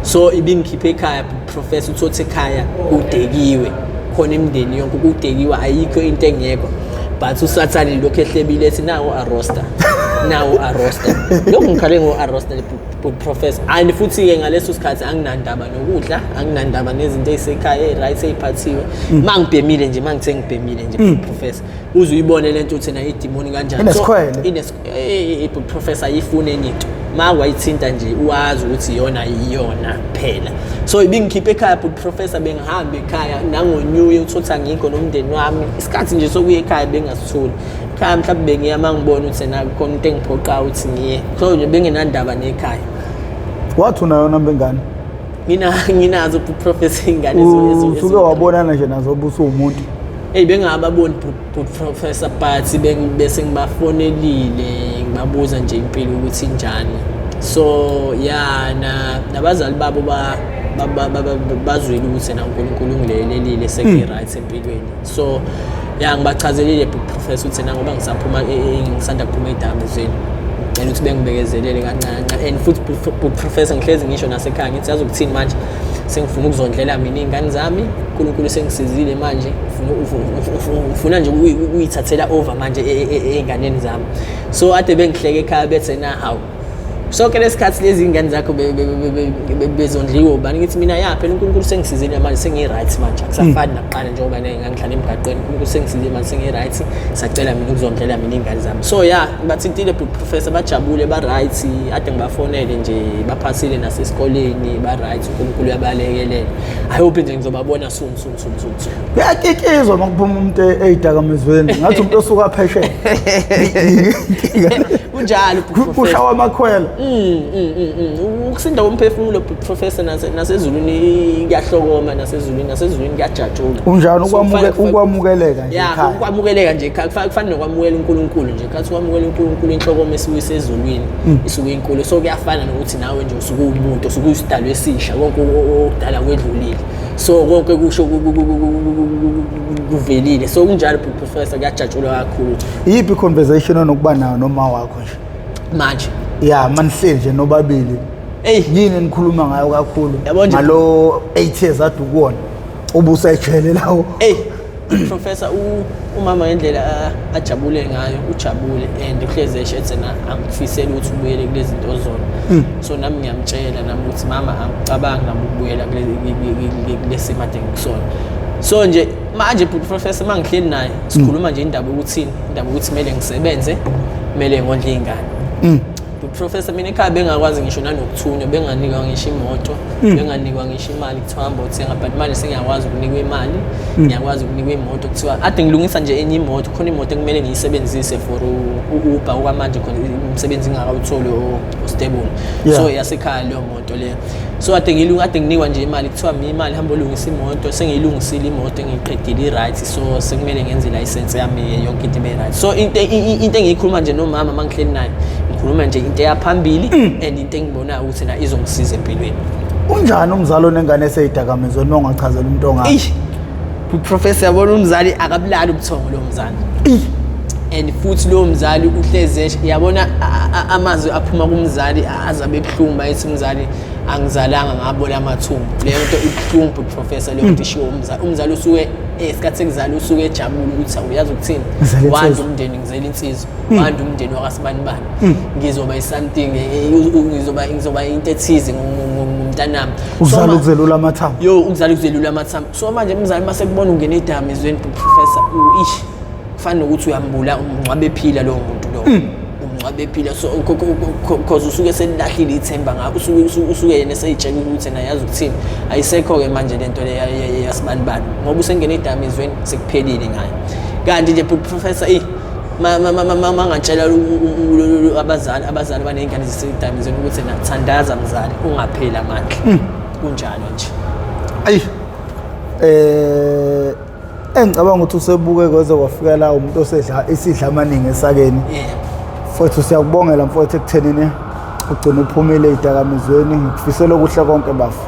so ibingikhipha ekhaya professor uthothi ekhaya kudekiwe khona imndeni yonke kudekiwe ayikho into engekho but usathane lokho ehlebile ethi nawo aroster lokho ngikhale ngo-aroster professor and futhi-ke ngaleso sikhathi anginandaba nokudla anginandaba nezinto ey'sekhaya right ey'phathiwe ma ngibhemile nje ma ngithe ngibhemile nje professor uze uyibone le nto uthi na idimoni kanjani professor ayifune enye into ma wayithinta nje uwazi ukuthi iyona phela so ibingikhipha ekhaya professor bengihamba ekhaya nangonyuye uthothi angikho nomndeni wami isikhathi nje sokuya ekhaya bengasitholi ekhaya mhlawumbe bengiya ma ngibona ukuthi nakhona into engiphoqa ukuthi ngiye so nje benginandaba nekhaya wathi unayona mbengane nginazo professor ingane usuke wabonana nje nazo obuso umuntu bengababoni professor but bese ngibafonelile ngibabuza nje impilo ukuthi injani so yeah nabazali babo bazwile ukuthi na uNkulunkulu ungilelelile seki-right empilweni so yeah ngibachazelile professor ukuthi na ngoba ngisanda kuphuma edamizweni and ukuthi bengibekezelele kancane and futhi professor ngihlezi ngisho nasekhaya ngithi yazi ukuthini manje sengifuna ukuzondlela mina iy'ngane zami uNkulunkulu sengisizile manje ufuna nje uyithathela over manje ey'nganeni zami so ade bengihleke ekhaya bethe na hawu sonke lesikhathi lezi ingane zakho bezondliwa ubani ngithi mina yaphela uNkulunkulu sengisizile manje sengi-right manje akusafani nakuqala njengoba ngihlala emgaqweni uNkulunkulu sengisizile manje sengi-right sacela mina ukuzondlela mina ingane zami so bathintile professor bajabule ba-right ade ngibafonele nje baphasile nasesikoleni ba-right uNkulunkulu uyabalekelela I hope nje ngizobabona soon. Kuyakikizwa uma kuphuma umuntu ey'dakamizweni ngathi umuntu osuka phesheya kunjalo kushawa amakhwela ukusinda komphefumulo professor nasezulwini kuyahlokoma nasezulwini kuyajatshula unjani ukwamukeleka nje ekhaya ukwamukeleka nje kufana nokwamukela uNkulunkulu nje kathi ukwamukela uNkulunkulu inhlokoma esizulwini isuke inkulu so kuyafana nokuthi nawe nje usuke umuntu usuke uyisidalwa esisha konke okudala kwedlulile so konke kusho kuvelile so kunjalo professor kuyajatshula kakhulu yiphi conversation onokuba nayo noma wakho nje manje manihleli nje nobabili yini nikhuluma ngayo kakhulu ngalo 8 years adukuwona ubusejele lawo professor umama ngendlela ajabule ngayo ujabule and uhleze eshethena angifisela ukuthi ubuyele kulezi zinto zona so nami ngiyamtshela nami ukuthi mama angicabangi nami ukubuyela kulesi made ngikusona so nje manje professor mangihleli naye sikhuluma nje indaba ukuthi kumele ngisebenze kumele ngondle izingane professor mina ekhaya bengakwazi ngisho nanokuthunywa benganikwa ngisho imoto benganikwa ngisho imali kuthiwa hamba uthenga but manje sengiyakwazi ukunikwa imali ngiyakwazi ukunikwa imoto kuthiwa ade ngilungisa nje enye imoto khona imoto ekumele ngiyisebenzise for Uber okwamanje khona umsebenzi ngakawutholi ostable so yasekhaya leyo moto leyo so ade nginikwa nje imali kuthiwa imali hamba ulungisa imoto sengiyilungisile imoto ngiqedile i-right so sekumele ngenze license yami yonke into ibe right so into engiyikhuluma nje nomama mangihleli naye ngikhuluma nje into yaphambili and into engibonayo ukuthi na izongisiza empilweni unjani umzali onengane eseyidakamizweni uma ungachazela umuntu ongayo professor yabona umzali akabulali ubuthongo lo mzali and futhi lo mzali uhleze yabona amazwi aphuma kumzali azabe ebuhlungu ethi umzali angizalanga ngabola amathumbu leyo nto ibuhlungu professor leyo nto ishiwo umzali usuke esikhathi sekuzala usuke ejabula ukuthi awuyazi ukuthini wanda umndeni ngizela insizwa wanda umndeni wakasibanibani ngizoba something ngizoba into ethize ngumntanami uzala ukuzelula amathambo ukuzala ukuzelula amathambo so manje umzali mase kubona ungena edamizweni professor kufana nokuthi uyambula umncwabe ephila lo muntu lo umncwabe ephila so because usuke selilahlile ithemba ngakho usuke yena seyitshela ukuthi na yazi ukuthini ayisekho ke manje lento le yasibanibani ngoba usengena edamizweni sekuphelile ngayo kanti nje professor mangatshela abazali abaney'ngane zisedamizweni ukuthi nathandaza mzali ungapheli amandla kunjalo nje engicabanga ukuthi usebuke kweze kwafika la umuntu isidla amaningi esakeni futhi siyakubongela mfowethu ekuthenini ugcina uphumile ey'dakamizweni ngikufisela okuhle konke bafu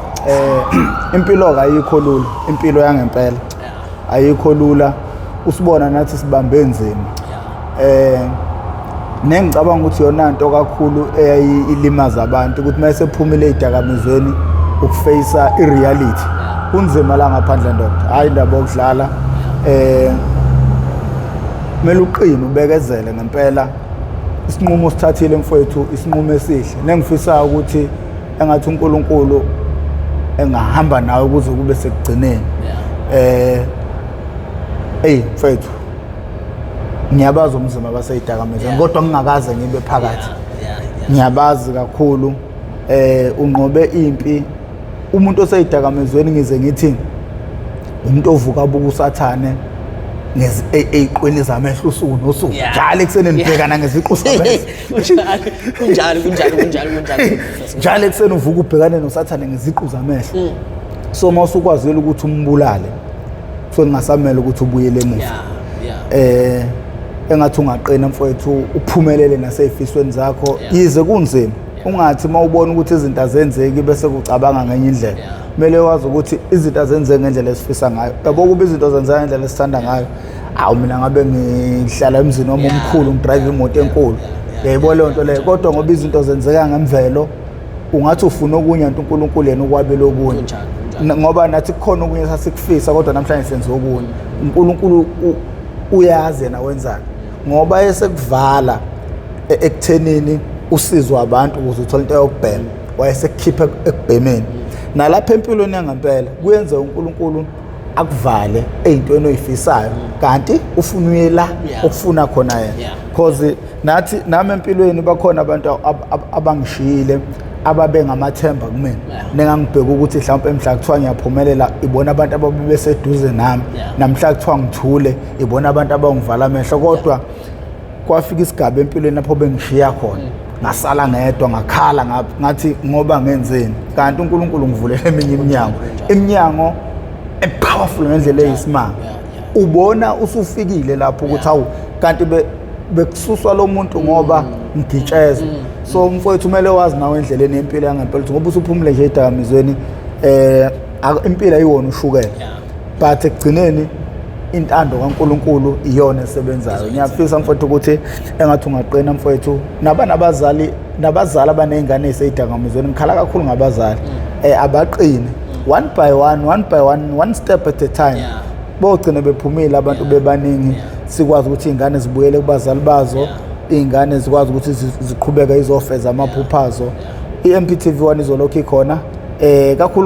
impilo-ke ayikho lula impilo yangempela ayikho lula usibona nathi sibambe nzima nengicabanga ukuthi yona nto kakhulu eyayilimaza abantu ukuthi uma sephumile ey'dakamizweni ukufeyisa i-reality kunzima la ngaphandle ndoda hhayi indaba yokudlala kumele uqine ubekezele ngempela isinqumo usithathile mfowethu isinqumo esihle nengifisayo ukuthi engathi uNkulunkulu engahamba nawe ukuze kube sekugcineni mfowethu ngiyabazi umzimba baseyidakamizweni kodwa ngingakaze ngibe phakathi ngiyabazi kakhulu unqobe impi umuntu oseyidakamizweni ngize ngithi umuntu ovuka buka usathane ey'qweni zamehlo usuku nosuku njalo ekuseni nibhekana ngeziqu zamehlo kunjalo njalo ekuseni uvuka ubhekane nosathane ngeziqu zamehlo so uma usukwazile ukuthi umbulale kusuke kungasamele ukuthi ubuyele emuva engathi ungaqina mfowethu uphumelele nasey'fisweni zakho yize kunzima ungathi uma ubona ukuthi izinto azenzeki bese kucabanga ngenye indlela kumele wazi ukuthi izinto azenzeki ngendlela esifisa ngayo yabo kuba izinto zenzeka ngendlela esithanda ngayo mina ngabe ngihlala emzini wami omkhulu ngidrive imoto enkulu yayibona leyo nto leyo kodwa ngoba izinto zenzeka ngemvelo ungathi ufuna okunye nto uNkulunkulu yena ukwabela okunye ngoba nathi kukhona okunye sasikufisa kodwa namhlanje senze okunye uNkulunkulu uyazi yena wenzani ngoba esekuvala ekuthenini usizo abantu ukuze uthole into yokubhema wayesekukhipha ekubhemeni nalapha empilweni yangempela kuyenze uNkulunkulu akuvale ey'ntweni oyifisayo kanti ufuna uye la okufuna khona yena because nathi nami empilweni bakhona abantu abangishiyile ababe ngamathemba kumina nengangibheka ukuthi mhlawumbe emhla kuthiwa ngiyaphumelela ibona abantu ababeseduze nami namhla kuthiwa ngithule ibona abantu abangivala amehlo kodwa kwafika isigaba empilweni lapho bengishiya khona ngasala ngedwa ngakhala ngathi ngoba ngenzeni kanti uNkulunkulu ngivulele eminye iminyango epowerful ngendlela eyisimanga ubona usufikile lapho ukuthi hawu kanti bekususwa lo muntu ngoba ngigitshezwe so mfowethu kumele wazi nawe endleleni yempilo yangempela ukuthi ngoba usuphumule nje edakamizweni impilo ayiwona ushukela but ekugcineni intando kaNkulunkulu iyona esebenzayo ngiyafisa mfowethu ukuthi engathi ungaqina mfowethu nabazali abanezingane eziseyidakamizweni ngikhala kakhulu ngabazali abaqine one by one one step at a time bogcina bephumile abantu bebaningi sikwazi ukuthi izingane zibuyele kubazali bazo izingane zikwazi ukuthi ziqhubeke izofeza amaphuphazo iMPTV1 izolokhu ikhona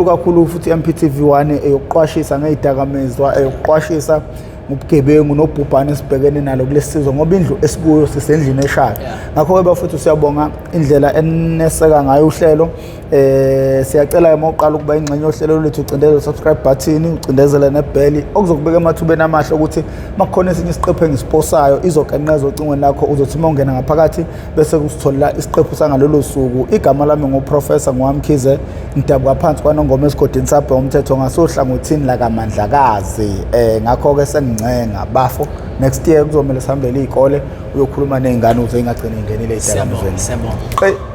kakhulu futhi iMPTV1 eyokuqwashisa ngezidakamizwa eyokuqwashisa ngobugebengu nobhubhane esibhekene nalo kulesizwe ngoba indlu esikuyo sisendlini eshayo ngakho ke bafuthu siyabonga indlela eneseka ngayo uhlelo siyacela mawuqala ukuba ingxenye yohlelo lethu ucindezele subscribe button ucindezele nebell okuzokubeka emathubeni amahle ukuthi makukhona esinye isiqephu engisiposayo izoqenqeza ocingweni lakho uzothi mawungena ngaphakathi bese kusitholela isiqephu sangalolo suku igama lami ngoprofessor Ngwamkhize ngidabuka phansi kwanongoma esigodini sabhe umthetho ngasohlangothini la kaMandlakazi ngakho ke sengincenga bafo next year kuzomela sihambele izikole uyokhuluma nezingane uze ingagcine ingenile ezidakamizweni.